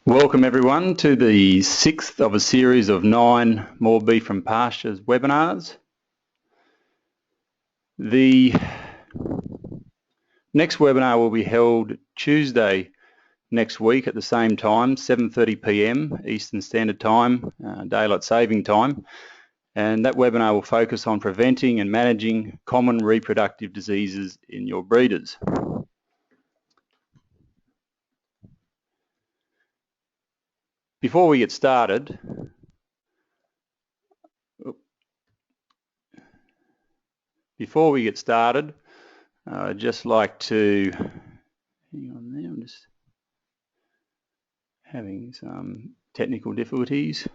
Welcome everyone to the 6th of a series of 9 More Beef from Pastures webinars. The next webinar will be held Tuesday next week at the same time, 7:30 p.m. Eastern Standard Time, Daylight Saving Time, and that webinar will focus on preventing and managing common reproductive diseases in your breeders. Before we get started, I'd just like to, hang on there, I'm just having some technical difficulties.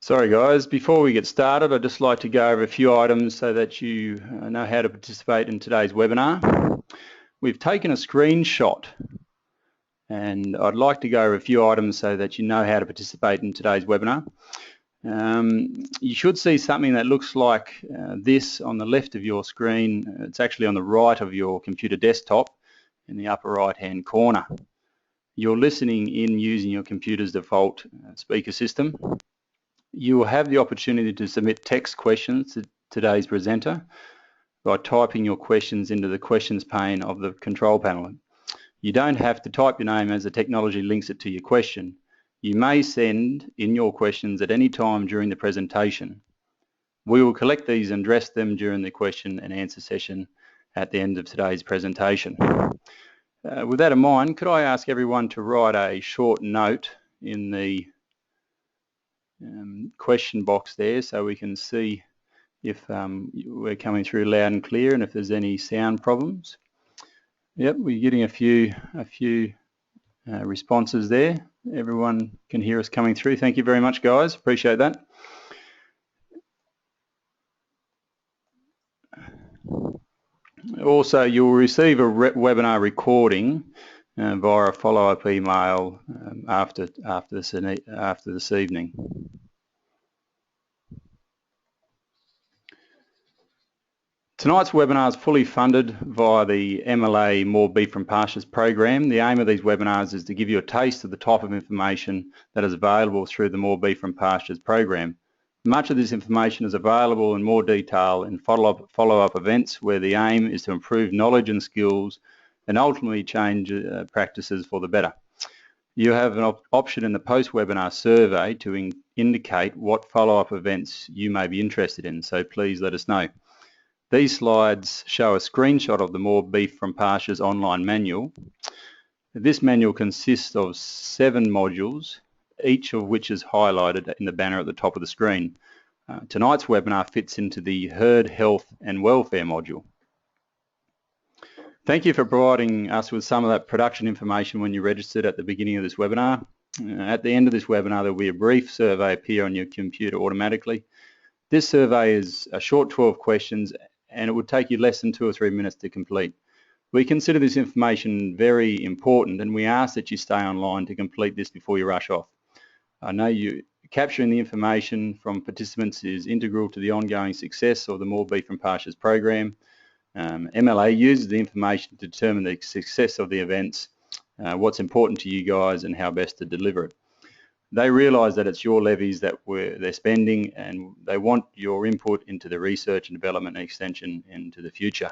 Sorry guys, before we get started, I'd just like to go over a few items so that you know how to participate in today's webinar. We've taken a screenshot and I'd like to go over a few items so that you know how to participate in today's webinar. You should see something that looks like this on the left of your screen. It's actually on the right of your computer desktop in the upper right hand corner. You're listening in using your computer's default speaker system. You will have the opportunity to submit text questions to today's presenter by typing your questions into the questions pane of the control panel. You don't have to type your name as the technology links it to your question. You may send in your questions at any time during the presentation. We will collect these and address them during the question and answer session at the end of today's presentation. With that in mind, could I ask everyone to write a short note in the question box there so we can see if we're coming through loud and clear and if there's any sound problems. Yep, we're getting a few responses there. Everyone can hear us coming through. Thank you very much guys, appreciate that. Also, you'll receive a webinar recording via a follow-up email after this evening. Tonight's webinar is fully funded via the MLA More Beef from Pastures program. The aim of these webinars is to give you a taste of the type of information that is available through the More Beef from Pastures program. Much of this information is available in more detail in follow-up events where the aim is to improve knowledge and skills and ultimately change practices for the better. You have an option in the post-webinar survey to indicate what follow-up events you may be interested in, so please let us know. These slides show a screenshot of the More Beef from Pastures online manual. This manual consists of 7 modules, each of which is highlighted in the banner at the top of the screen. Tonight's webinar fits into the Herd Health and Welfare module. Thank you for providing us with some of that production information when you registered at the beginning of this webinar. At the end of this webinar, there will be a brief survey appear on your computer automatically. This survey is a short 12 questions and it would take you less than 2 or 3 minutes to complete. We consider this information very important and we ask that you stay online to complete this before you rush off. I know capturing the information from participants is integral to the ongoing success of the More Beef from Pastures program. MLA uses the information to determine the success of the events, what's important to you guys and how best to deliver it. They realise that it's your levies that they're spending and they want your input into the research and development and extension into the future.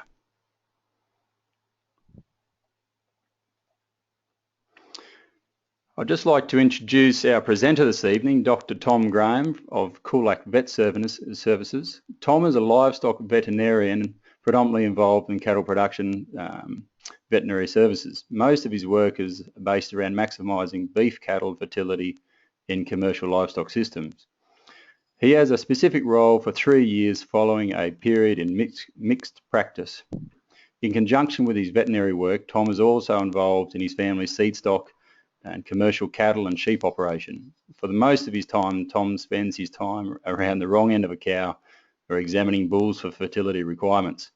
I'd just like to introduce our presenter this evening, Dr. Tom Graham of Coolac Vet Services. Tom is a livestock veterinarian predominantly involved in cattle production veterinary services. Most of his work is based around maximising beef cattle fertility in commercial livestock systems. He has a specific role for 3 years following a period in mixed practice. In conjunction with his veterinary work, Tom is also involved in his family's seed stock and commercial cattle and sheep operation. For the most of his time, Tom spends his time around the wrong end of a cow or examining bulls for fertility requirements,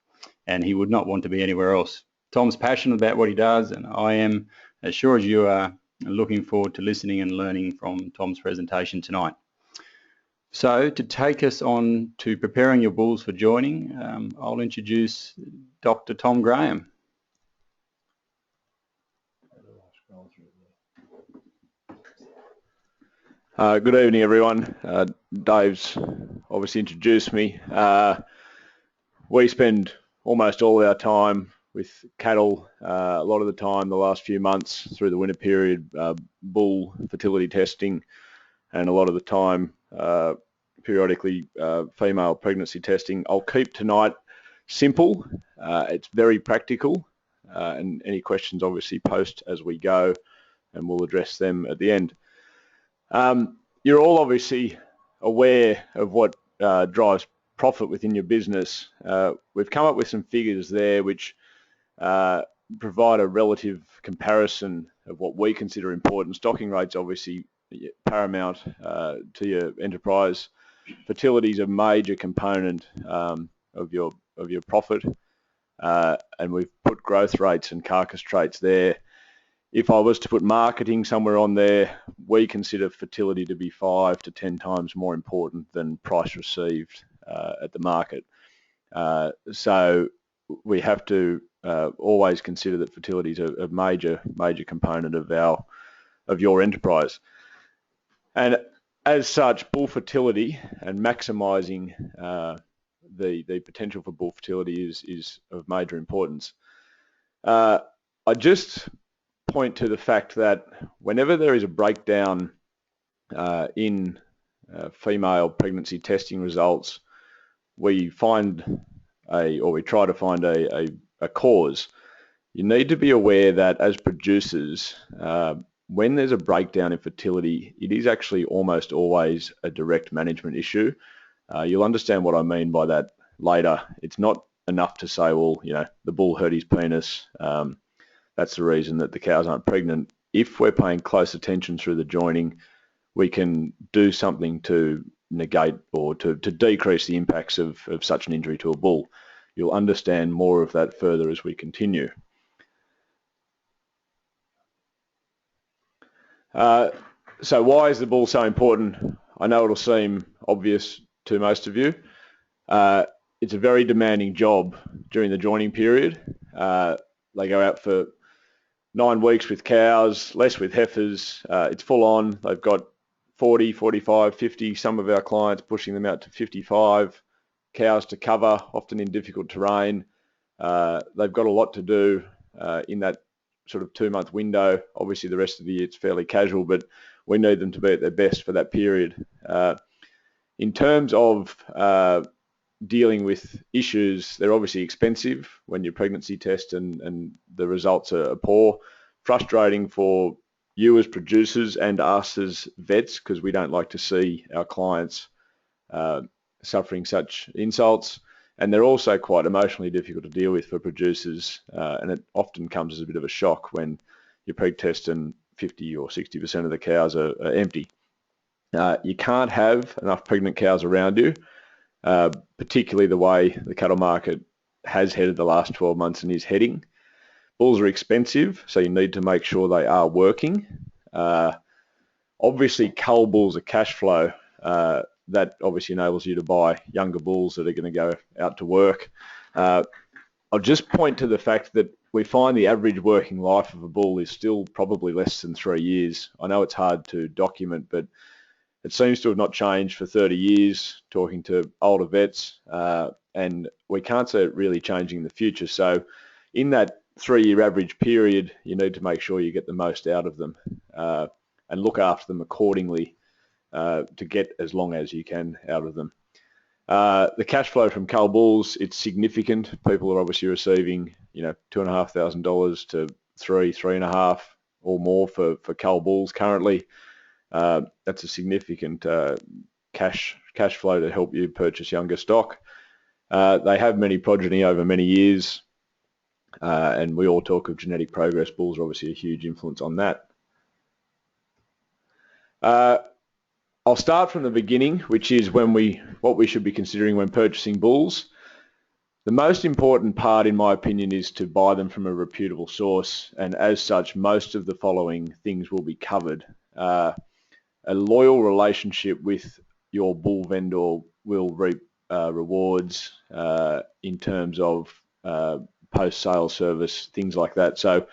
and he would not want to be anywhere else. Tom's passionate about what he does, and I am, as sure as you are, looking forward to listening and learning from Tom's presentation tonight. So to take us on to preparing your bulls for joining, I'll introduce Dr. Tom Graham. Good evening, everyone. Dave's obviously introduced me. We spend almost all our time with cattle, a lot of the time the last few months through the winter period, bull fertility testing, and a lot of the time periodically female pregnancy testing. I'll keep tonight simple. It's very practical, and any questions obviously post as we go, and we'll address them at the end. You're all obviously aware of what drives profit within your business. We've come up with some figures there which provide a relative comparison of what we consider important. Stocking rates obviously paramount to your enterprise. Fertility is a major component of your profit, and we've put growth rates and carcass traits there. If I was to put marketing somewhere on there, we consider fertility to be 5 to 10 times more important than price received at the market. So we have to always consider that fertility is a major component of your enterprise. And as such, bull fertility and maximising the potential for bull fertility is of major importance. I just point to the fact that whenever there is a breakdown in female pregnancy testing results, we find we try to find a cause. You need to be aware that as producers, when there's a breakdown in fertility, it is actually almost always a direct management issue. You'll understand what I mean by that later. It's not enough to say, well, you know, the bull hurt his penis. That's the reason that the cows aren't pregnant. If we're paying close attention through the joining, we can do something to negate or to decrease the impacts of such an injury to a bull. You'll understand more of that further as we continue. So why is the bull so important? I know it'll seem obvious to most of you. It's a very demanding job during the joining period. They go out for 9 weeks with cows, less with heifers. It's full on. They've got 40, 45, 50, some of our clients pushing them out to 55 cows to cover, often in difficult terrain. They've got a lot to do in that sort of 2-month window. Obviously the rest of the year it's fairly casual, but we need them to be at their best for that period. In terms of dealing with issues, they're obviously expensive when your pregnancy test and the results are poor. Frustrating for you as producers and us as vets, because we don't like to see our clients suffering such insults. And they're also quite emotionally difficult to deal with for producers, and it often comes as a bit of a shock when you preg test and 50 or 60% of the cows are empty. You can't have enough pregnant cows around you, particularly the way the cattle market has headed the last 12 months and is heading. Bulls are expensive, so you need to make sure they are working. Obviously, cull bulls are cash flow. That obviously enables you to buy younger bulls that are going to go out to work. I'll just point to the fact that we find the average working life of a bull is still probably less than 3 years. I know it's hard to document, but it seems to have not changed for 30 years, talking to older vets, and we can't see it really changing in the future. So in that 3-year average period, you need to make sure you get the most out of them and look after them accordingly to get as long as you can out of them. The cash flow from cull bulls, it's significant. People are obviously receiving, you know, $2,500 to $3,500 or more for cull bulls currently. That's a significant cash flow to help you purchase younger stock. They have many progeny over many years. and we all talk of genetic progress. Bulls are obviously a huge influence on that. I'll start from the beginning, which is what we should be considering when purchasing bulls. The most important part, in my opinion, is to buy them from a reputable source, and as such, most of the following things will be covered. A loyal relationship with your bull vendor will reap rewards in terms of post-sale service, things like that. So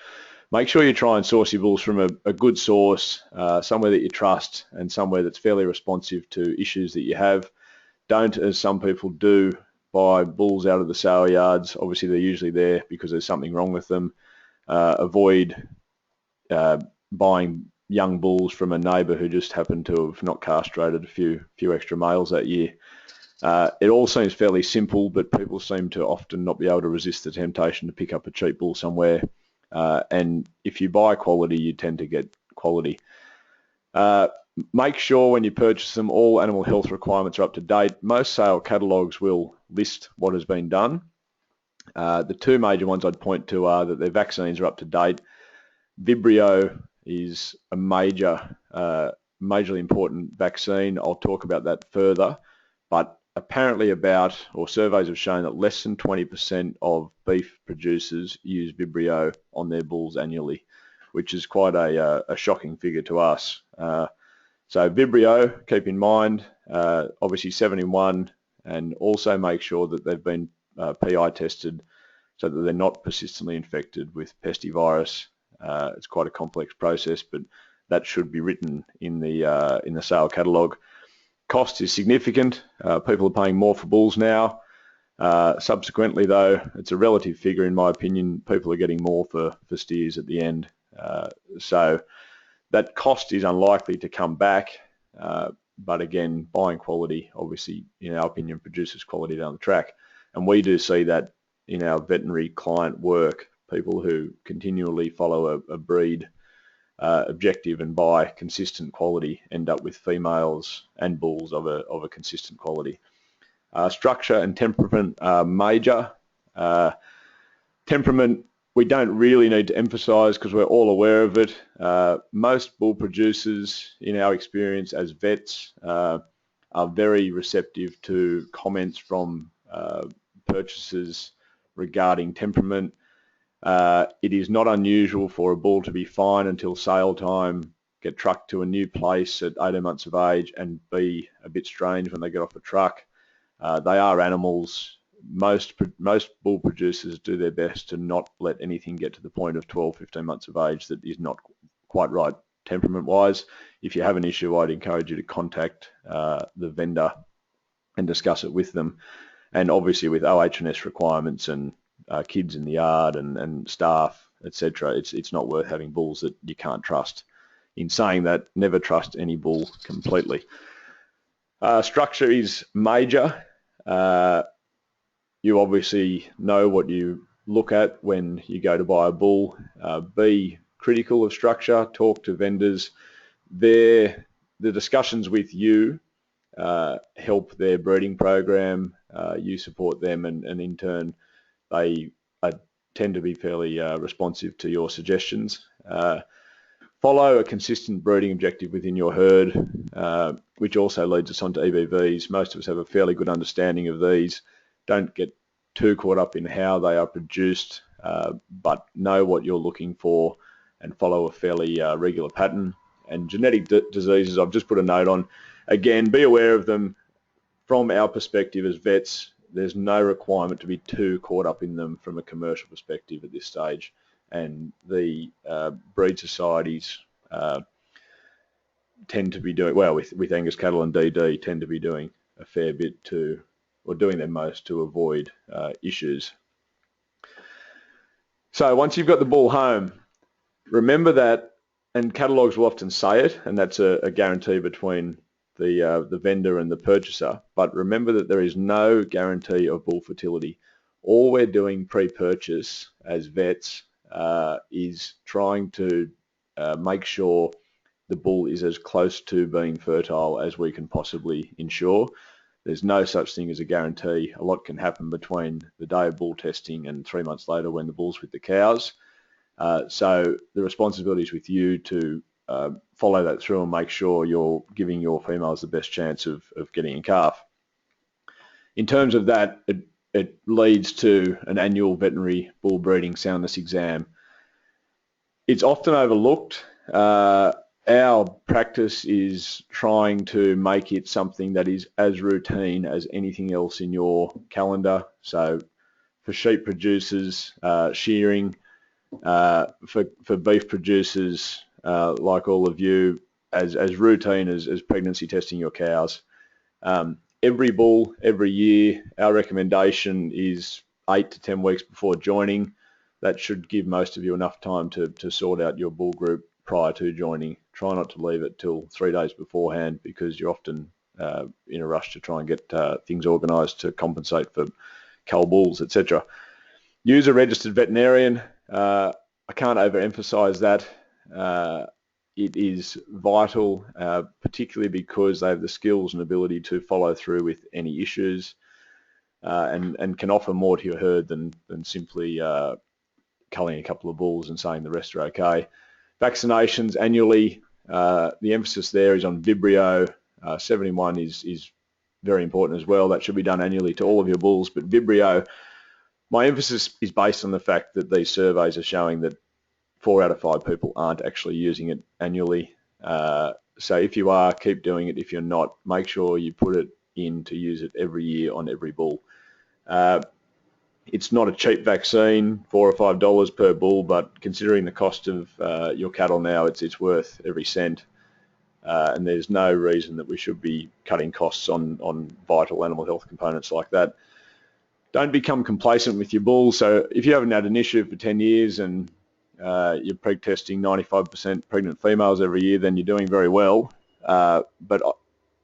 make sure you try and source your bulls from a good source, somewhere that you trust and somewhere that's fairly responsive to issues that you have. Don't, as some people do, buy bulls out of the sale yards. Obviously, they're usually there because there's something wrong with them. Avoid buying young bulls from a neighbour who just happened to have not castrated a few extra males that year. It all seems fairly simple, but people seem to often not be able to resist the temptation to pick up a cheap bull somewhere. And if you buy quality, you tend to get quality. Make sure when you purchase them, all animal health requirements are up to date. Most sale catalogues will list what has been done. The two major ones I'd point to are that their vaccines are up to date. Vibrio is a majorly important vaccine. I'll talk about that further, but apparently surveys have shown that less than 20% of beef producers use Vibrio on their bulls annually, which is quite a shocking figure to us. So Vibrio, keep in mind, obviously 7-in-1, and also make sure that they've been PI tested so that they're not persistently infected with pestivirus. It's quite a complex process, but that should be written in the sale catalogue. Cost is significant. People are paying more for bulls now. Subsequently, though, it's a relative figure in my opinion. People are getting more for steers at the end. So that cost is unlikely to come back, but again, buying quality, obviously, in our opinion, produces quality down the track. And we do see that in our veterinary client work. People who continually follow a breed objective and buy consistent quality end up with females and bulls of a consistent quality. Structure and temperament are major. Temperament, we don't really need to emphasise because we're all aware of it. Most bull producers, in our experience as vets, are very receptive to comments from purchasers regarding temperament. It is not unusual for a bull to be fine until sale time, get trucked to a new place at 18 months of age, and be a bit strange when they get off the truck. They are animals. Most bull producers do their best to not let anything get to the point of 12, 15 months of age that is not quite right temperament-wise. If you have an issue, I'd encourage you to contact the vendor and discuss it with them. And obviously with OH&S requirements and kids in the yard and staff, etc., it's not worth having bulls that you can't trust. In saying that, never trust any bull completely. Structure is major. You obviously know what you look at when you go to buy a bull. Be critical of structure, talk to vendors. The discussions with you help their breeding program. You support them, and in turn they tend to be fairly responsive to your suggestions. Follow a consistent breeding objective within your herd, which also leads us on to EBVs. Most of us have a fairly good understanding of these. Don't get too caught up in how they are produced, but know what you're looking for and follow a fairly regular pattern. And genetic diseases, I've just put a note on. Again, be aware of them. From our perspective as vets, there's no requirement to be too caught up in them from a commercial perspective at this stage. And the breed societies tend to be doing, well, with Angus cattle and DD, tend to be doing a fair bit or doing their most to avoid issues. So once you've got the bull home, remember that, and catalogues will often say it, and that's a guarantee between the vendor and the purchaser, but remember that there is no guarantee of bull fertility. All we're doing pre-purchase as vets is trying to make sure the bull is as close to being fertile as we can possibly ensure. there's no such thing as a guarantee. A lot can happen between the day of bull testing and 3 months later when the bull's with the cows. So the responsibility is with you to follow that through and make sure you're giving your females the best chance of getting a calf. In terms of that, it leads to an annual veterinary bull breeding soundness exam. It's often overlooked. Our practice is trying to make it something that is as routine as anything else in your calendar. So for sheep producers, shearing, for beef producers like all of you, as routine as pregnancy testing your cows. Every bull, every year, our recommendation is 8 to 10 weeks before joining. That should give most of you enough time to sort out your bull group prior to joining. Try not to leave it till 3 days beforehand, because you're often in a rush to try and get things organised to compensate for cull bulls, etc. Use a registered veterinarian. I can't overemphasise that. It is vital, particularly because they have the skills and ability to follow through with any issues, and can offer more to your herd than simply culling a couple of bulls and saying the rest are okay. Vaccinations annually. The emphasis there is on Vibrio. 71 is very important as well. That should be done annually to all of your bulls. But Vibrio, my emphasis is based on the fact that these surveys are showing that 4 out of 5 people aren't actually using it annually. So if you are, keep doing it. If you're not, make sure you put it in to use it every year on every bull. It's not a cheap vaccine, $4 or $5 per bull, but considering the cost of your cattle now, it's worth every cent. And there's no reason that we should be cutting costs on vital animal health components like that. Don't become complacent with your bulls. So if you haven't had an issue for 10 years and you're preg testing 95% pregnant females every year, then you're doing very well. But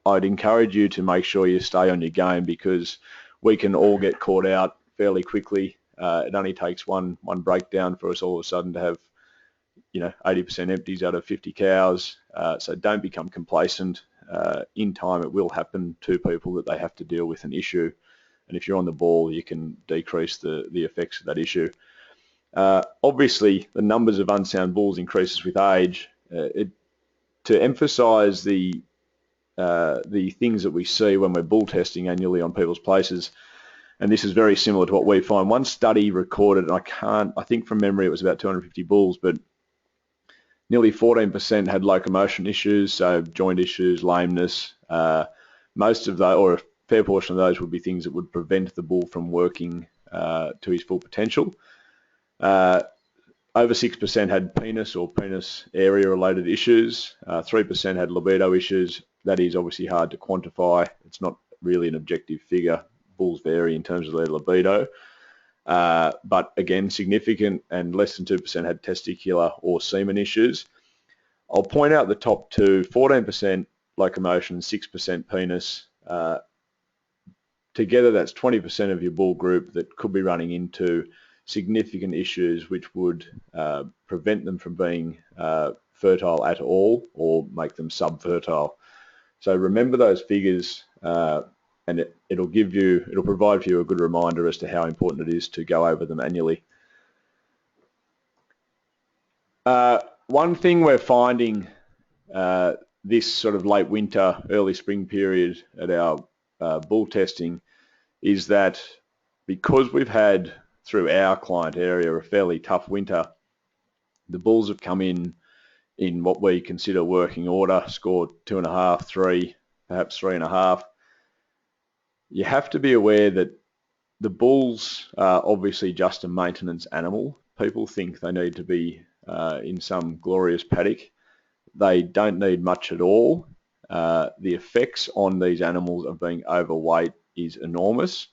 I'd encourage you to make sure you stay on your game, because we can all get caught out fairly quickly. It only takes one breakdown for us all of a sudden to have 80% empties out of 50 cows. So don't become complacent. In time, it will happen to people that they have to deal with an issue. And if you're on the ball, you can decrease the effects of that issue. Obviously, the numbers of unsound bulls increases with age. To emphasise the things that we see when we're bull testing annually on people's places, and this is very similar to what we find. One study recorded, and I think from memory it was about 250 bulls, but nearly 14% had locomotion issues, so joint issues, lameness. Most of those, or a fair portion of those, would be things that would prevent the bull from working to his full potential. Over 6% had penis or penis area related issues. 3% had libido issues. That is obviously hard to quantify. It's not really an objective figure. Bulls vary in terms of their libido. But again, significant, and less than 2% had testicular or semen issues. I'll point out the top two: 14% locomotion, 6% penis. Together, that's 20% of your bull group that could be running into significant issues which would prevent them from being fertile at all, or make them subfertile. So remember those figures, and it'll provide for you a good reminder as to how important it is to go over them annually. One thing we're finding this sort of late winter, early spring period at our bull testing is that because we've had, through our client area, a fairly tough winter, the bulls have come in what we consider working order, scored 2.5, 3, perhaps 3.5. You have to be aware that the bulls are obviously just a maintenance animal. People think they need to be in some glorious paddock. They don't need much at all. The effects on these animals of being overweight is enormous.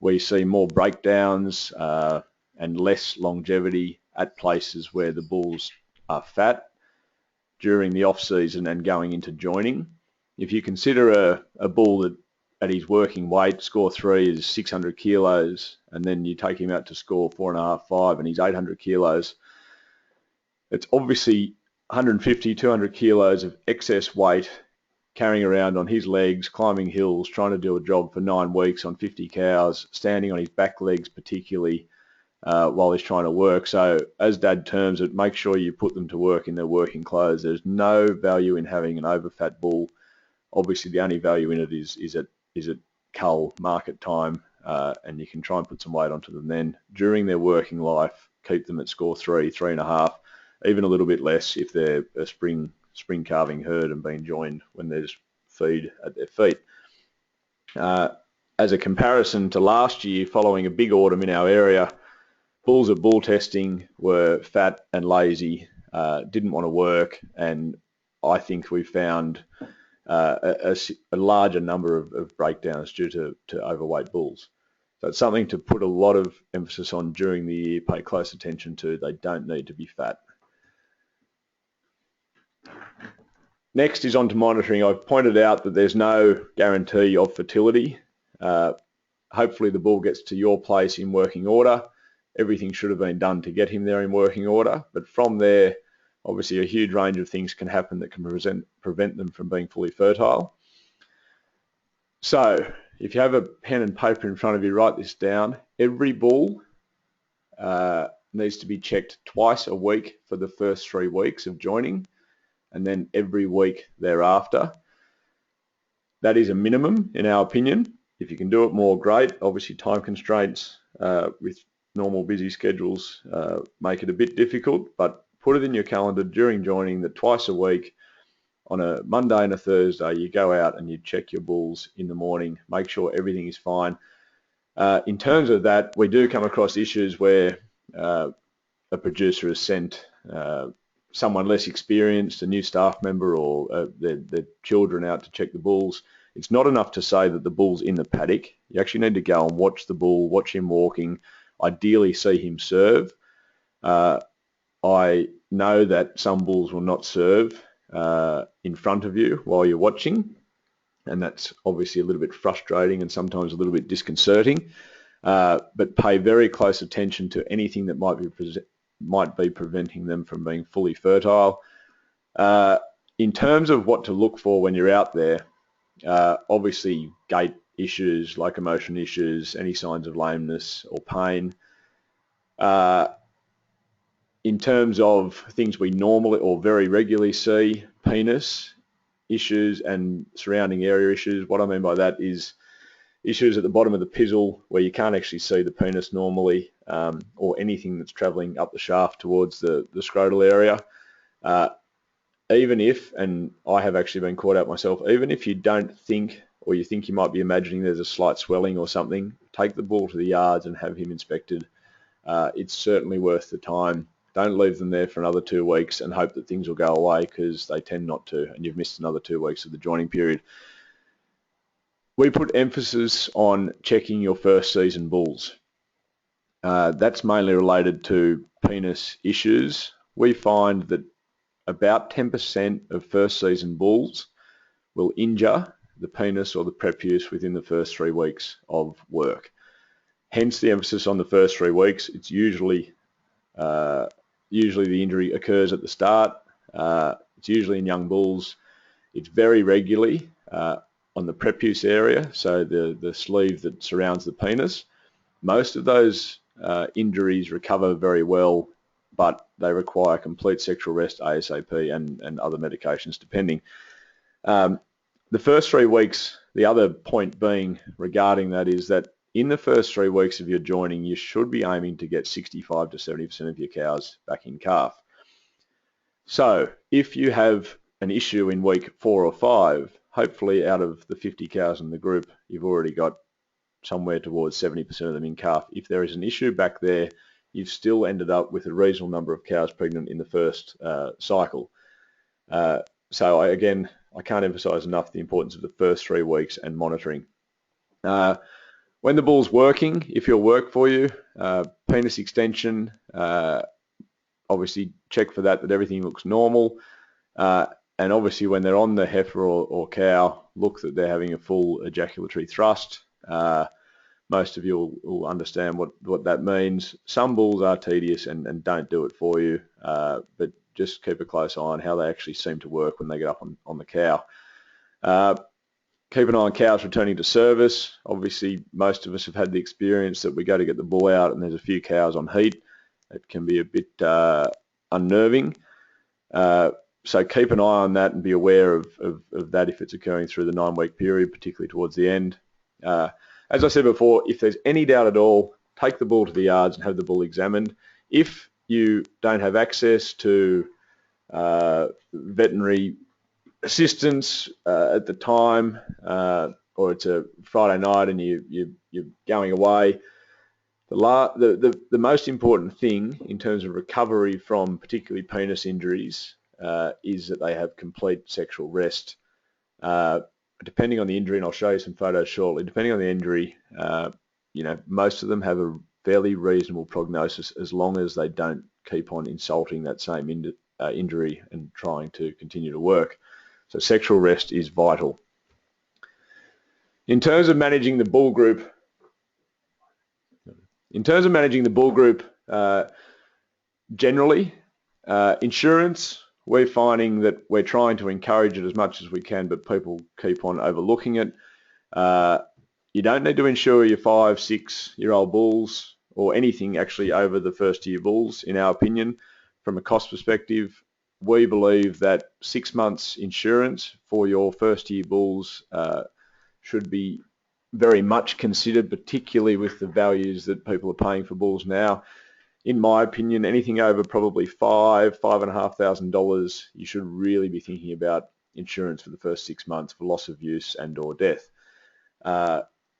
We see more breakdowns and less longevity at places where the bulls are fat during the off season and going into joining. If you consider a bull that at his working weight, score 3 is 600 kilos, and then you take him out to score 4.5, 5, and he's 800 kilos, it's obviously 150, 200 kilos of excess weight carrying around on his legs, climbing hills, trying to do a job for 9 weeks on 50 cows, standing on his back legs particularly while he's trying to work. So as Dad terms it, make sure you put them to work in their working clothes. There's no value in having an overfat bull. Obviously the only value in it is at cull market time, and you can try and put some weight onto them then. During their working life, keep them at score 3, 3.5, even a little bit less if they're a spring calving herd and being joined when there's feed at their feet. As a comparison to last year, following a big autumn in our area, bulls at bull testing were fat and lazy, didn't want to work, and I think we found a larger number of breakdowns due to overweight bulls. So it's something to put a lot of emphasis on during the year, pay close attention to. They don't need to be fat. Next is on to monitoring. I've pointed out that there's no guarantee of fertility. Hopefully the bull gets to your place in working order. Everything should have been done to get him there in working order, but from there, obviously a huge range of things can happen that can prevent them from being fully fertile. So if you have a pen and paper in front of you, write this down. Every bull needs to be checked twice a week for the first 3 weeks of joining, and then every week thereafter. That is a minimum in our opinion. If you can do it more, great. Obviously time constraints with normal busy schedules make it a bit difficult, but put it in your calendar during joining that twice a week, on a Monday and a Thursday, you go out and you check your bulls in the morning, make sure everything is fine. In terms of that, we do come across issues where a producer has sent someone less experienced, a new staff member, or their children out to check the bulls. It's not enough to say that the bull's in the paddock. You actually need to go and watch the bull, watch him walking, ideally see him serve. I know that some bulls will not serve in front of you while you're watching, and that's obviously a little bit frustrating and sometimes a little bit disconcerting, but pay very close attention to anything that might be preventing them from being fully fertile. In terms of what to look for when you're out there, obviously gait issues, locomotion issues, any signs of lameness or pain. In terms of things we normally or very regularly see, penis issues and surrounding area issues. What I mean by that is issues at the bottom of the pizzle where you can't actually see the penis normally, or anything that's travelling up the shaft towards the scrotal area. Even if, and I have actually been caught out myself, even if you don't think, or you think you might be imagining there's a slight swelling or something, take the bull to the yards and have him inspected. It's certainly worth the time. Don't leave them there for another 2 weeks and hope that things will go away, because they tend not to, and you've missed another 2 weeks of the joining period. We put emphasis on checking your first season bulls. That's mainly related to penis issues. We find that about 10% of first season bulls will injure the penis or the prepuce within the first 3 weeks of work. Hence the emphasis on the first 3 weeks. It's usually the injury occurs at the start. It's usually in young bulls. It's very regularly on the prepuce area, so the sleeve that surrounds the penis. Most of those injuries recover very well, but they require complete sexual rest ASAP and other medications depending. The first 3 weeks, the other point being regarding that is that in the first 3 weeks of your joining, you should be aiming to get 65 to 70% of your cows back in calf. So if you have an issue in week 4 or 5, hopefully out of the 50 cows in the group, you've already got somewhere towards 70% of them in calf. If there is an issue back there, you've still ended up with a reasonable number of cows pregnant in the first cycle. So again, I can't emphasize enough the importance of the first 3 weeks and monitoring. When the bull's working, if he'll work for you, penis extension, obviously check for that everything looks normal. And obviously when they're on the heifer or cow, look that they're having a full ejaculatory thrust. Most of you will understand what that means. Some bulls are tedious and don't do it for you, but just keep a close eye on how they actually seem to work when they get up on the cow. Keep an eye on cows returning to service. Obviously, most of us have had the experience that we go to get the bull out and there's a few cows on heat. It can be a bit unnerving. So keep an eye on that and be aware of that if it's occurring through the 9-week period, particularly towards the end. As I said before, if there's any doubt at all, take the bull to the yards and have the bull examined. If you don't have access to veterinary assistance at the time, or it's a Friday night and you're going away, the most important thing in terms of recovery from particularly penis injuries is that they have complete sexual rest. Depending on the injury, and I'll show you some photos shortly, depending on the injury, most of them have a fairly reasonable prognosis as long as they don't keep on insulting that same injury and trying to continue to work. So sexual rest is vital. In terms of managing the bull group, generally, insurance, we're finding that we're trying to encourage it as much as we can, but people keep on overlooking it. You don't need to insure your 5, 6-year-old bulls or anything actually over the first-year bulls, in our opinion. From a cost perspective, we believe that 6 months insurance for your first-year bulls should be very much considered, particularly with the values that people are paying for bulls now. In my opinion, anything over probably $5,500 you should really be thinking about insurance for the first 6 months for loss of use and or death.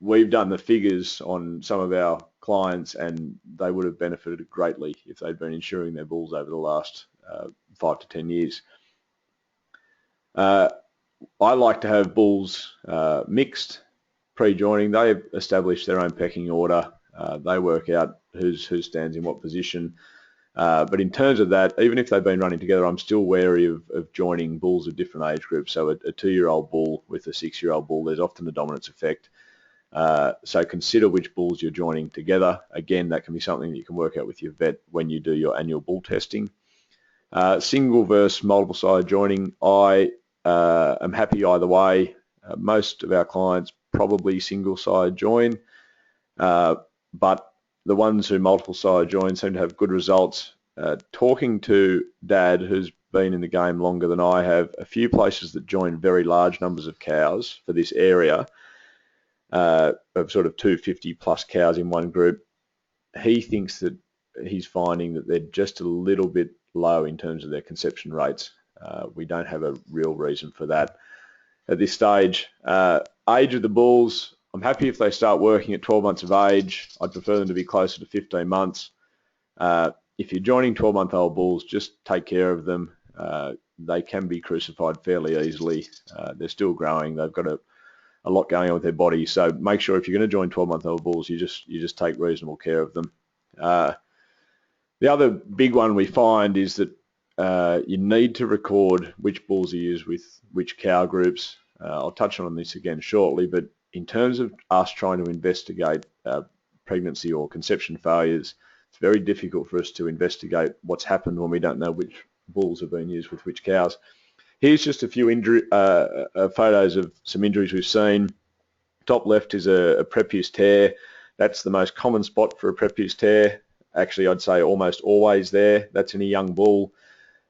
We've done the figures on some of our clients and they would have benefited greatly if they'd been insuring their bulls over the last 5 to 10 years. I like to have bulls mixed pre-joining. They establish their own pecking order. They work out who stands in what position. But in terms of that, even if they've been running together, I'm still wary of joining bulls of different age groups. So a 2-year-old bull with a 6-year-old bull, there's often a dominance effect. So consider which bulls you're joining together. Again, that can be something that you can work out with your vet when you do your annual bull testing. Single versus multiple side joining, I am happy either way. Most of our clients probably single side join, but the ones who multiple side join seem to have good results. Talking to Dad, who's been in the game longer than I have, a few places that join very large numbers of cows for this area, of sort of 250 plus cows in one group, he thinks that he's finding that they're just a little bit low in terms of their conception rates. We don't have a real reason for that at this stage. Age of the bulls, I'm happy if they start working at 12 months of age. I'd prefer them to be closer to 15 months. If you're joining 12-month-old bulls, just take care of them. They can be crucified fairly easily. They're still growing. They've got a lot going on with their body. So make sure if you're going to join 12-month-old bulls, you just take reasonable care of them. The other big one we find is that you need to record which bulls are used with which cow groups. I'll touch on this again shortly, but in terms of us trying to investigate pregnancy or conception failures, it's very difficult for us to investigate what's happened when we don't know which bulls have been used with which cows. Here's just a few photos of some injuries we've seen. Top left is a prepuce tear. That's the most common spot for a prepuce tear. Actually, I'd say almost always there. That's in a young bull.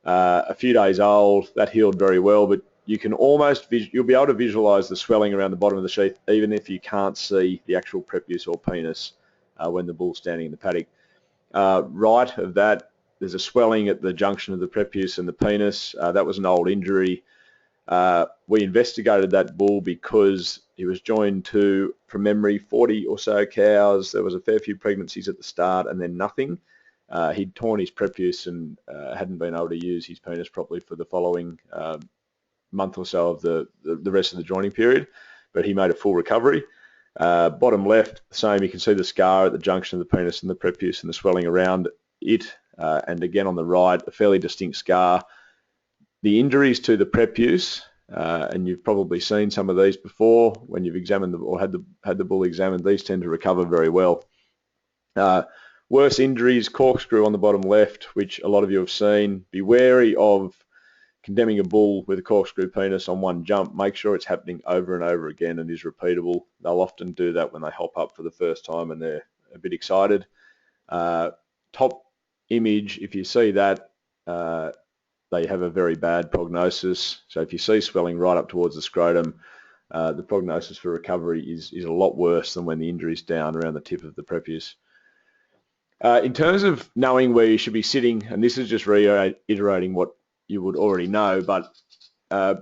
A few days old, that healed very well, but you can you'll be able to visualize the swelling around the bottom of the sheath even if you can't see the actual prepuce or penis when the bull's standing in the paddock. Right of that, there's a swelling at the junction of the prepuce and the penis. That was an old injury. We investigated that bull because he was joined to, from memory, 40 or so cows. There was a fair few pregnancies at the start and then nothing. He'd torn his prepuce and hadn't been able to use his penis properly for the following month or so of the rest of the joining period, but he made a full recovery. Bottom left, the same. You can see the scar at the junction of the penis and the prepuce and the swelling around it. And again on the right, a fairly distinct scar. The injuries to the prepuce, and you've probably seen some of these before when you've examined or had the bull examined, these tend to recover very well. Worse injuries, corkscrew on the bottom left, which a lot of you have seen. Be wary of condemning a bull with a corkscrew penis on one jump, make sure it's happening over and over again and is repeatable. They'll often do that when they hop up for the first time and they're a bit excited. Top image, if you see that, they have a very bad prognosis. So if you see swelling right up towards the scrotum, the prognosis for recovery is a lot worse than when the injury is down around the tip of the prepuce. In terms of knowing where you should be sitting, and this is just reiterating what you would already know, but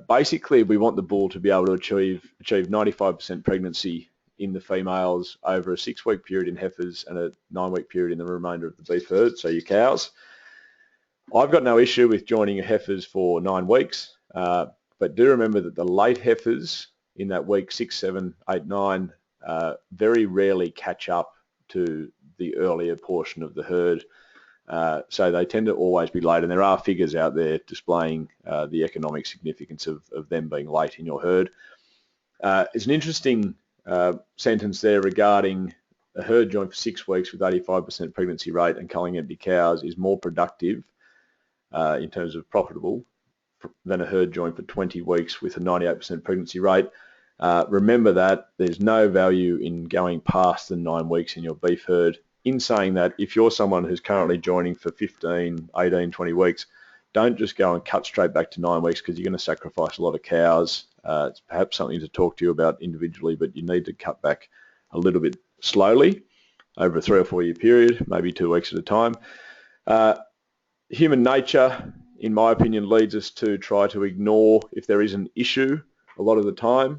basically we want the bull to be able to achieve 95% pregnancy in the females over a 6-week period in heifers and a 9-week period in the remainder of the beef herd, so your cows. I've got no issue with joining your heifers for 9 weeks, but do remember that the late heifers in that week 6, 7, 8, 9 very rarely catch up to the earlier portion of the herd. So they tend to always be late, and there are figures out there displaying the economic significance of them being late in your herd. It's an interesting sentence there regarding a herd joint for 6 weeks with 85% pregnancy rate and culling empty cows is more productive in terms of profitable than a herd joint for 20 weeks with a 98% pregnancy rate. Remember that there's no value in going past the 9 weeks in your beef herd. In saying that, if you're someone who's currently joining for 15, 18, 20 weeks, don't just go and cut straight back to 9 weeks because you're going to sacrifice a lot of cows. It's perhaps something to talk to you about individually, but you need to cut back a little bit slowly over a 3 or 4 year period, maybe 2 weeks at a time. Human nature, in my opinion, leads us to try to ignore if there is an issue a lot of the time.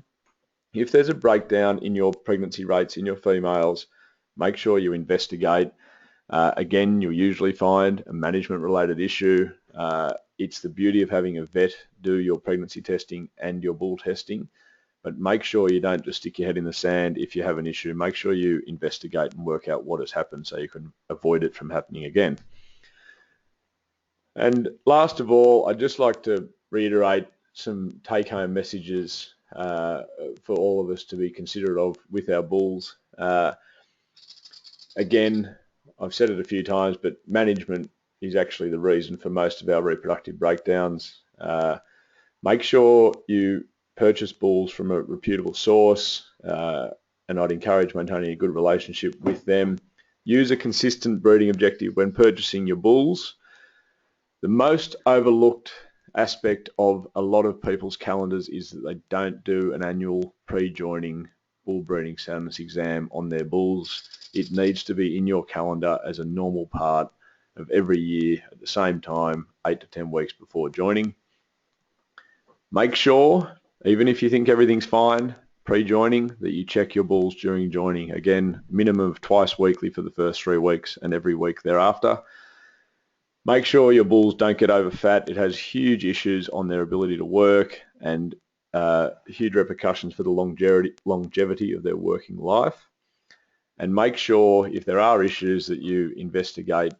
If there's a breakdown in your pregnancy rates in your females, make sure you investigate. Again, you'll usually find a management-related issue. It's the beauty of having a vet do your pregnancy testing and your bull testing, but make sure you don't just stick your head in the sand if you have an issue. Make sure you investigate and work out what has happened so you can avoid it from happening again. And last of all, I'd just like to reiterate some take-home messages for all of us to be considerate of with our bulls. Again, I've said it a few times, but management is actually the reason for most of our reproductive breakdowns. Make sure you purchase bulls from a reputable source, and I'd encourage maintaining a good relationship with them. Use a consistent breeding objective when purchasing your bulls. The most overlooked aspect of a lot of people's calendars is that they don't do an annual pre-joining bull breeding soundness exam on their bulls. It needs to be in your calendar as a normal part of every year at the same time, 8 to 10 weeks before joining. Make sure, even if you think everything's fine pre-joining, that you check your bulls during joining. Again, minimum of twice weekly for the first 3 weeks and every week thereafter. Make sure your bulls don't get over fat. It has huge issues on their ability to work and huge repercussions for the longevity of their working life. And make sure, if there are issues, that you investigate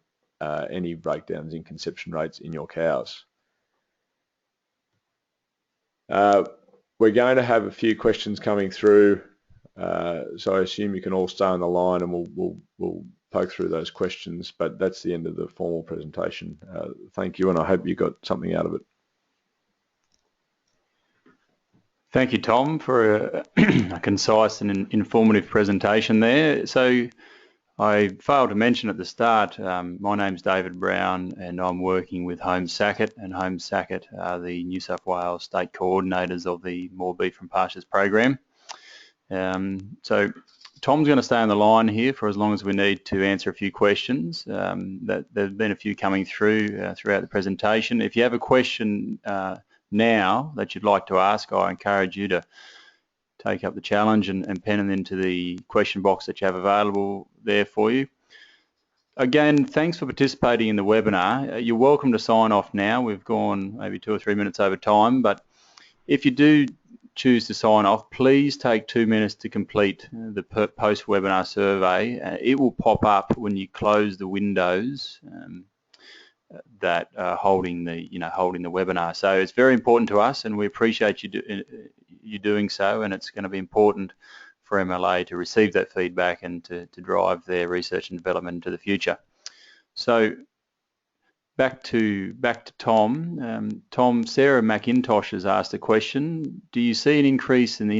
any breakdowns in conception rates in your cows. We're going to have a few questions coming through, so I assume you can all stay on the line and we'll poke through those questions, but that's the end of the formal presentation. Thank you, and I hope you got something out of it. Thank you, Tom, for a concise and informative presentation there. So I failed to mention at the start, my name's David Brown and I'm working with Home Sackett, and Home Sackett are the New South Wales state coordinators of the More Beef from Pastures program. So Tom's going to stay on the line here for as long as we need to answer a few questions. There's been a few coming through throughout the presentation. If you have a question now that you'd like to ask, I encourage you to take up the challenge and pen them into the question box that you have available there for you. Again, thanks for participating in the webinar. You're welcome to sign off now. We've gone maybe 2 or 3 minutes over time, but if you do choose to sign off, please take 2 minutes to complete the post-webinar survey. It will pop up when you close the windows that are holding the webinar. So it's very important to us, and we appreciate you doing so. And it's going to be important for MLA to receive that feedback and to drive their research and development into the future. So back to Tom. Tom, Sarah McIntosh has asked a question. Do you see an increase in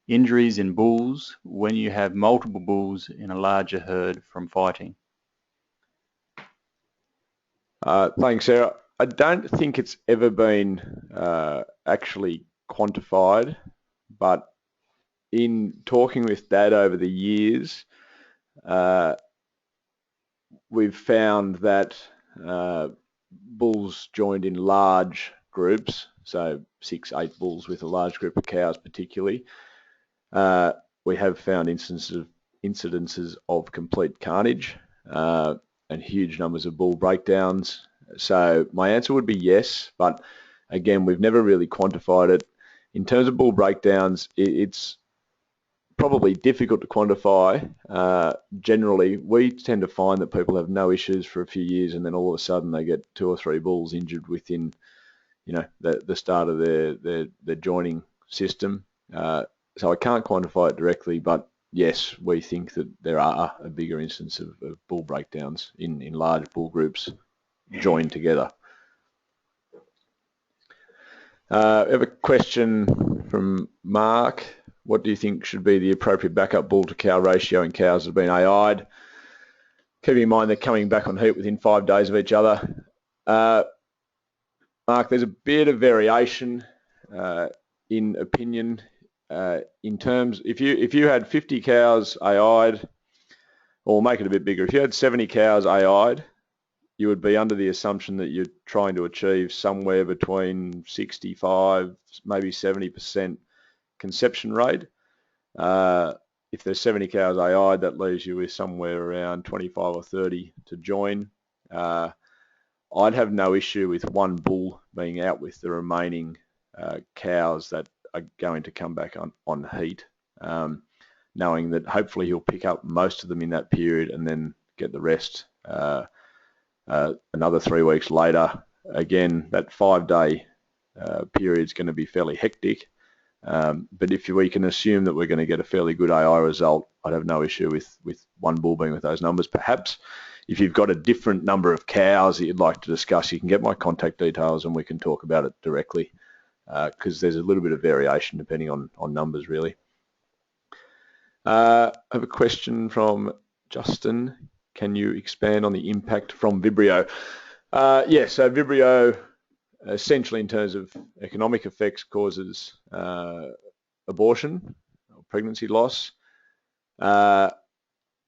injuries in bulls when you have multiple bulls in a larger herd from fighting? Thanks, Sarah. I don't think it's ever been actually quantified, but in talking with Dad over the years, we've found that bulls joined in large groups, so 6-8 bulls with a large group of cows particularly, we have found incidences of complete carnage and huge numbers of bull breakdowns. So my answer would be yes, but again, we've never really quantified it. In terms of bull breakdowns, it's probably difficult to quantify. Generally, we tend to find that people have no issues for a few years, and then all of a sudden they get 2 or 3 bulls injured within, the start of their joining system. So I can't quantify it directly, but yes, we think that there are a bigger instance of bull breakdowns in large bull groups joined together. I have a question from Mark. What do you think should be the appropriate backup bull to cow ratio in cows that have been AI'd? Keep in mind they're coming back on heat within 5 days of each other. Mark, there's a bit of variation in opinion. In terms, if you had 50 cows AI'd, or make it a bit bigger, if you had 70 cows AI'd, you would be under the assumption that you're trying to achieve somewhere between 65, maybe 70% conception rate. If there's 70 cows AI'd, that leaves you with somewhere around 25 or 30 to join. I'd have no issue with one bull being out with the remaining cows that are going to come back on heat, knowing that hopefully he'll pick up most of them in that period and then get the rest another 3 weeks later. Again, that 5-day period is going to be fairly hectic, but if we can assume that we're going to get a fairly good AI result, I'd have no issue with one bull being with those numbers. Perhaps if you've got a different number of cows that you'd like to discuss, you can get my contact details and we can talk about it directly, because there's a little bit of variation depending on numbers really. I have a question from Justin. Can you expand on the impact from Vibrio? Yes, so Vibrio essentially in terms of economic effects causes abortion or pregnancy loss.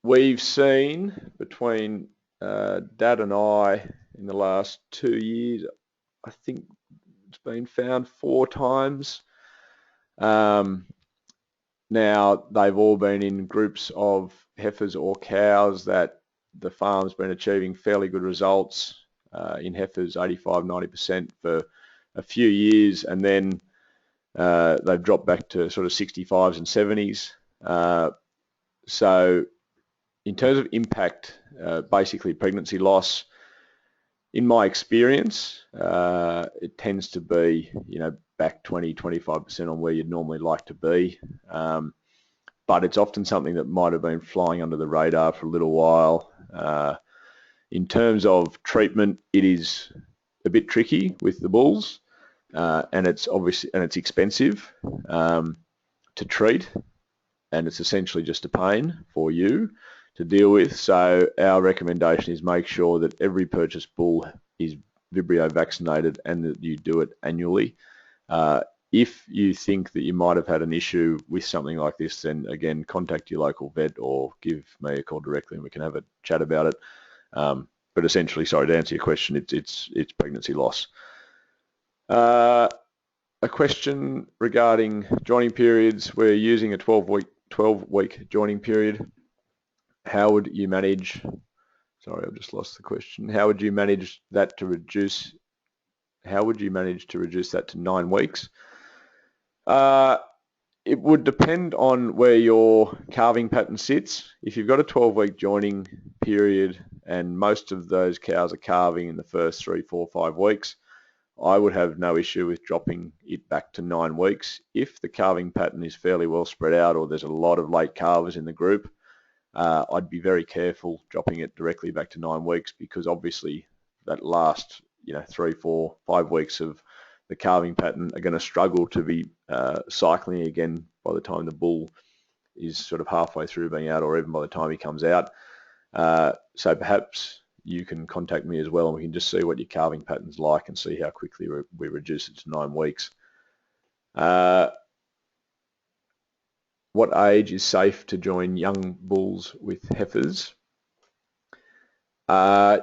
We've seen between Dad and I in the last 2 years, I think it's been found 4 times. Now, they've all been in groups of heifers or cows that the farm's been achieving fairly good results in heifers, 85–90% for a few years, and then they've dropped back to sort of 65s and 70s. So in terms of impact, basically pregnancy loss, in my experience, it tends to be, back 20–25% on where you'd normally like to be. But it's often something that might have been flying under the radar for a little while. In terms of treatment, it is a bit tricky with the bulls, and it's expensive to treat, and it's essentially just a pain for you to deal with. So our recommendation is make sure that every purchased bull is Vibrio vaccinated and that you do it annually. If you think that you might have had an issue with something like this, then again, contact your local vet or give me a call directly and we can have a chat about it. But essentially, sorry, to answer your question, it's pregnancy loss. A question regarding joining periods. We're using a 12-week joining period. How would you manage, sorry, I've just lost the question. How would you manage that to reduce, how would you manage to reduce that to 9 weeks? It would depend on where your calving pattern sits. If you've got a 12-week joining period and most of those cows are calving in the first 3, 4, 5 weeks, I would have no issue with dropping it back to 9 weeks. If the calving pattern is fairly well spread out or there's a lot of late calvers in the group, I'd be very careful dropping it directly back to 9 weeks, because obviously that last 3, 4, 5 weeks of the calving pattern are going to struggle to be cycling again by the time the bull is sort of halfway through being out, or even by the time he comes out. So perhaps you can contact me as well, and we can just see what your calving pattern's like and see how quickly we reduce it to 9 weeks. What age is safe to join young bulls with heifers? I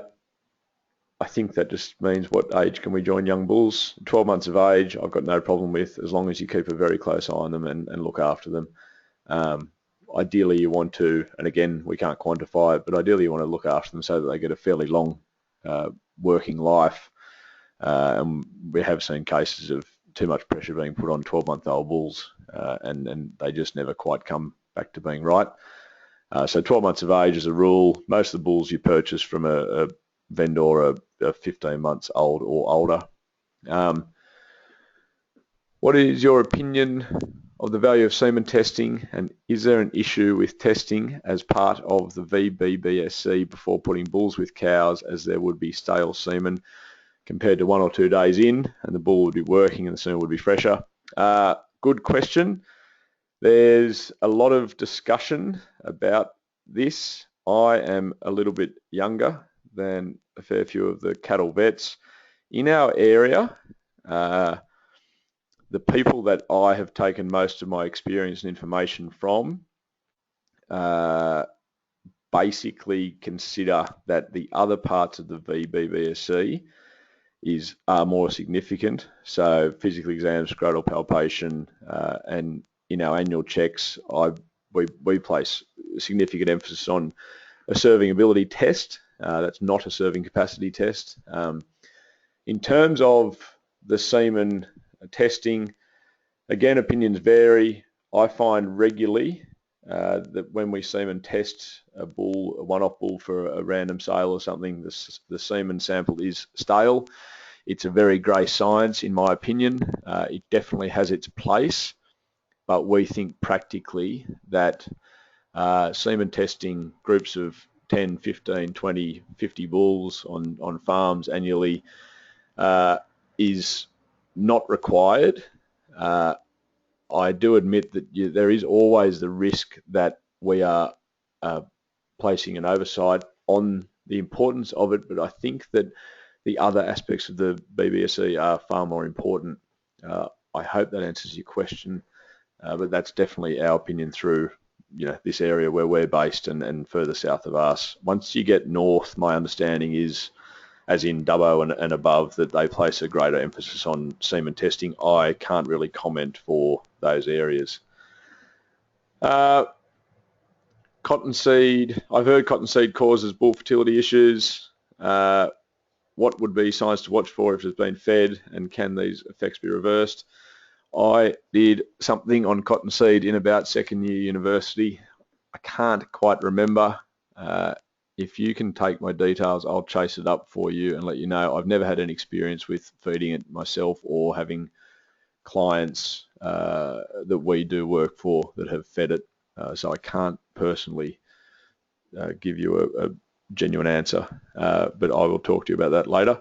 think that just means what age can we join young bulls. 12 months of age, I've got no problem with, as long as you keep a very close eye on them and look after them. Ideally you want to, and again, we can't quantify it, but ideally you want to look after them so that they get a fairly long working life. And we have seen cases of too much pressure being put on 12-month-old bulls, and they just never quite come back to being right. So 12 months of age is a rule. Most of the bulls you purchase from a vendor are 15 months old or older. What is your opinion of the value of semen testing, and is there an issue with testing as part of the VBBSC before putting bulls with cows, as there would be stale semen compared to 1 or 2 days in, and the bull would be working and the semen would be fresher? Good question. There's a lot of discussion about this. I am a little bit younger than a fair few of the cattle vets in our area. The people that I have taken most of my experience and information from basically consider that the other parts of the VBBSC are more significant. So physical exams, scrotal palpation, and in our annual checks, we place significant emphasis on a serving ability test. That's not a serving capacity test. In terms of the semen testing, again, opinions vary. I find regularly that when we semen test a bull, a one-off bull for a random sale or something, the semen sample is stale. It's a very grey science, in my opinion. It definitely has its place, but we think practically that semen testing groups of 10, 15, 20, 50 bulls on farms annually is not required. I do admit that there is always the risk that we are placing an oversight on the importance of it, but I think that the other aspects of the BBSC are far more important. I hope that answers your question, but that's definitely our opinion through this area where we're based and further south of us. Once you get north, my understanding is, as in Dubbo and above, that they place a greater emphasis on semen testing. I can't really comment for those areas. Cottonseed. I've heard cottonseed causes bull fertility issues. What would be signs to watch for if it's been fed, and can these effects be reversed? I did something on cottonseed in about second year university. I can't quite remember. If you can take my details, I'll chase it up for you and let you know. I've never had any experience with feeding it myself or having clients that we do work for that have fed it. So I can't personally give you a genuine answer, but I will talk to you about that later.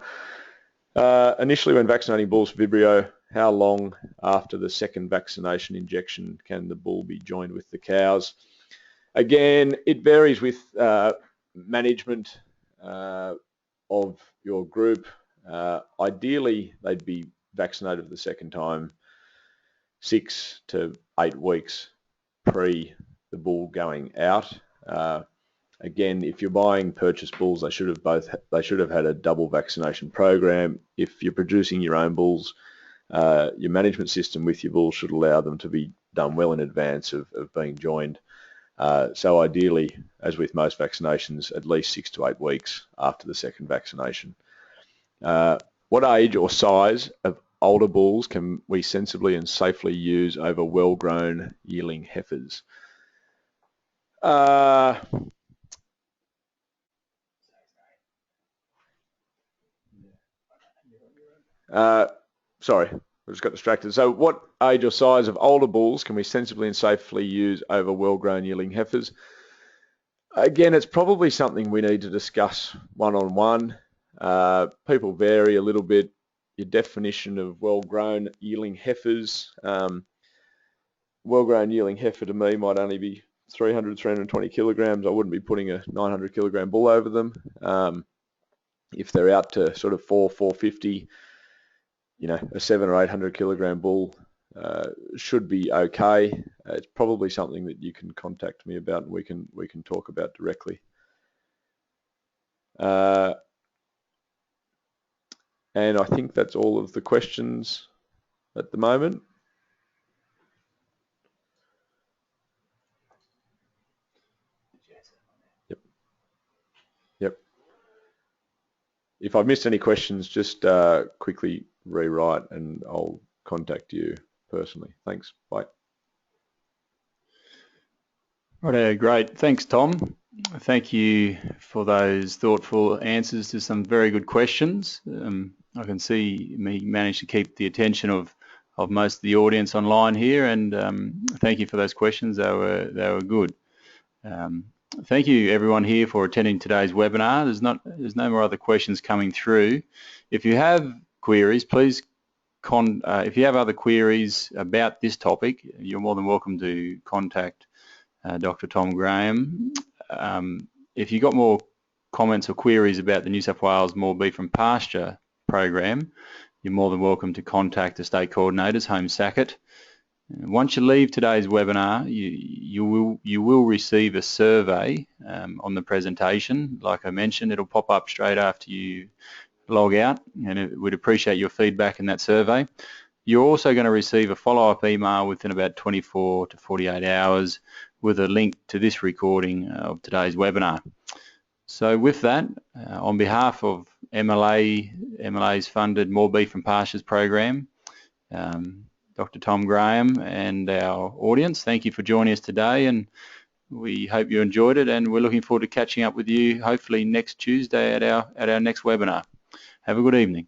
Initially, when vaccinating bulls for Vibrio, how long after the second vaccination injection can the bull be joined with the cows? Again, it varies with management of your group. Ideally, they'd be vaccinated the second time 6 to 8 weeks pre the bull going out. Again, if you're buying purchase bulls, they should have had a double vaccination program. If you're producing your own bulls, your management system with your bulls should allow them to be done well in advance of being joined. So ideally, as with most vaccinations, at least 6 to 8 weeks after the second vaccination. What age or size of older bulls can we sensibly and safely use over well-grown yearling heifers? Sorry, I just got distracted. So what age or size of older bulls can we sensibly and safely use over well-grown yearling heifers? Again, it's probably something we need to discuss one-on-one. People vary a little bit. Your definition of well-grown yearling heifers. Well-grown yearling heifer to me might only be 300, 320 kilograms. I wouldn't be putting a 900 kilogram bull over them. If they're out to sort of 450, you know, a 700 or 800 kilogram bull should be okay. It's probably something that you can contact me about and we can talk about directly. And I think that's all of the questions at the moment. Yep. If I've missed any questions, just quickly rewrite and I'll contact you personally. Thanks. Bye. Right, great. Thanks, Tom. Thank you for those thoughtful answers to some very good questions. I can see me manage to keep the attention of most of the audience online here, and thank you for those questions. They were good. Thank you everyone here for attending today's webinar. There's no more other questions coming through. If you have queries, please if you have other queries about this topic, you're more than welcome to contact Dr. Tom Graham. If you've got more comments or queries about the New South Wales More Beef from Pasture program, you're more than welcome to contact the state coordinators, Home Sackett. Once you leave today's webinar, you will receive a survey on the presentation. Like I mentioned, it'll pop up straight after you log out, and we'd appreciate your feedback in that survey. You're also going to receive a follow-up email within about 24 to 48 hours with a link to this recording of today's webinar. So with that, on behalf of MLA's funded More Beef from Pastures program, Dr. Tom Graham and our audience, thank you for joining us today, and we hope you enjoyed it, and we're looking forward to catching up with you hopefully next Tuesday at our next webinar. Have a good evening.